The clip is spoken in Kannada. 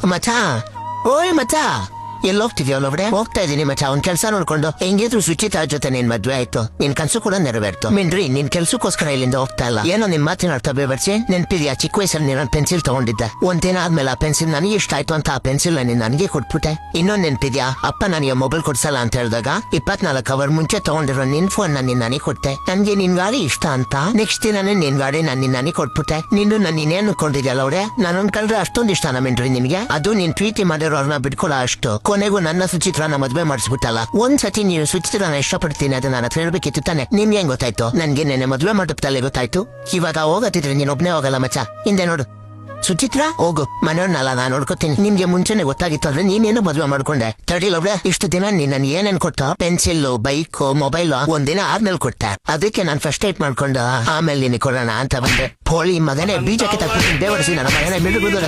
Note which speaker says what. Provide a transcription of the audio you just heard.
Speaker 1: ಮಚ ಓಯ್ ಮಚ ಎಲ್ಲೋಗ್ತಿದ್ಯೋ ಒಳಗಡೆ ಹೋಗ್ತಾ ಇದೀನಿ ಮಚ ಒಂದ್ ಕೆಲ್ಸ ನೋಡ್ಕೊಂಡು ಹೆಂಗಿದ್ರು ಸುಚಿತಾ ಜೊತೆ ನಿನ್ ಮದ್ವೆ ಆಯ್ತು ನಿನ್ ಕನ್ಸು ಕೂಡ ನೆರವೇರ್ತು ಮಿನ್ರಿ ನಿನ್ ಕೆಲ್ಸಕ್ಕೋಸ್ಕರ ಇಲ್ಲಿಂದ ಹೋಗ್ತಾ ಇಲ್ಲ ಏನೋ ನಿನ್ ಮಾತಿನ ಅರ್ಥ ಬೇಬರ್ಸಿ ನೆನ್ಪಿದ್ಯಾ ಚಿಕ್ಕ ವಯಸ್ಸಲ್ಲಿ ನೀನ್ ಪೆನ್ಸಿಲ್ ತಗೊಂಡಿದ್ದೆ ಒಂದಿನ ಆದ್ಮೇಲೆ ಆ ಪೆನ್ಸಿಲ್ ನನಗೆ ಇಷ್ಟ ಆಯ್ತು ಅಂತ ಆ ಪೆನ್ಸಿಲ್ ನೀನ್ ನನಗೆ ಕೊಟ್ಬಿಟ್ಟೆ ಇನ್ನೊಂದ್ ನೆನ್ಪಿದ್ಯಾ ಅಪ್ಪ ನನಗೆ ಮೊಬೈಲ್ ಕೊಡ್ಸಲ್ಲ ಅಂತ ಹೇಳಿದಾಗ 24 ಅವರ್ ಮುಂಚೆ ತಗೊಂಡಿರೋ ನಿನ್ ಫೋನ್ ನೀನ್ ನನಗೆ ಕೊಟ್ಟೆ ನನ್ಗೆ ನಿನ್ ಗಾಡಿ ಇಷ್ಟ ಅಂತ ನೆಕ್ಸ್ಟ್ ದಿನಾನೇ ನಿನ್ ಗಾಡಿ ನಾನು ನನಗೆ ಕೊಟ್ಬಿಟ್ಟೆ ನೀನು ನಾನು ಇನ್ನೇನ್ ಅನ್ಕೊಂಡಿದ್ಯಲ್ಲ ಅವ್ರೆ ನಾನೊಂದ್ ಕಲ್ರೆ ಅಷ್ಟೊಂದ್ ಇಷ್ಟ ಮಿನ್ರಿ ನಿನ್ಗೆ ಅದು ನೀನ್ ಪ್ರೀತಿ ಮಾಡಿರೋರ್ನ ಬಿಟ್ಕೊಳ ಅಷ್ಟು ಕೊನೆಗೂ ನನ್ನ ಸುಚಿತ್ರನ ಮದ್ವೆ ಮಾಡಿಸ್ಬಿಟ್ಟಲ್ಲ ಒಂದ್ಸತಿ ನೀವು ಸುಚಿತ್ರನ ಇಷ್ಟಪಡ್ತೀನಿ ಅದು ನಾನು ಹತ್ರ ಹೇಳ್ಬೇಕಿತ್ತು ತಾನೆ ನಿಮ್ಗೆ ಹೆಂಗ್ ಗೊತ್ತಾಯ್ತು ನನ್ಗೆ ನೆನೆ ಮದ್ವೆ ಮಂಟಪದಲ್ಲಿ ಗೊತ್ತಾಯ್ತು ಇವಾಗ ಹೋಗತ್ತಿದ್ರೆ ನೀನ್ ಒಬ್ನೇ ಹೋಗಲ್ಲ ಮಚ್ಚ ಹಿಂದೆ ನೋಡು ಸುಚಿತ್ರಾ ಹೋಗು ಮನೆಯವ್ರನ್ನಲ್ಲ ನಾನು ನೋಡ್ಕೊತೀನಿ ನಿಮ್ಗೆ ಮುಂಚೆನೆ ಗೊತ್ತಾಗಿತ್ತು ಅಂದ್ರೆ ನೀನೇನು ಮದ್ವೆ ಮಾಡ್ಕೊಂಡೆ ತಡಿಲವ್ರೆ ಇಷ್ಟು ದಿನ ನೀನ್ ನನ್ ಏನೇನ್ ಕೊಟ್ಟ ಪೆನ್ಸಿಲ್ ಬೈಕ್ ಮೊಬೈಲ್ ಒಂದಿನ ಆದ್ಮೇಲೆ ಕೊಟ್ಟೆ ಅದಕ್ಕೆ ನಾನು ಫಸ್ಟ್ ಏಟ್ ಮಾಡ್ಕೊಂಡು ಆಮೇಲೆ ನಿನಗೆ ಕೊಡೋಣ ಅಂತ ಬಂದೆ ಪೋಳಿ ಮಗನೇ ಬೀಜಕ್ಕೆ ತಪ್ಪಿಸಿ ಬೇವಡಿಸಿ ನನ್ನ ಮಗನೇ ಬಿಡುಗುದು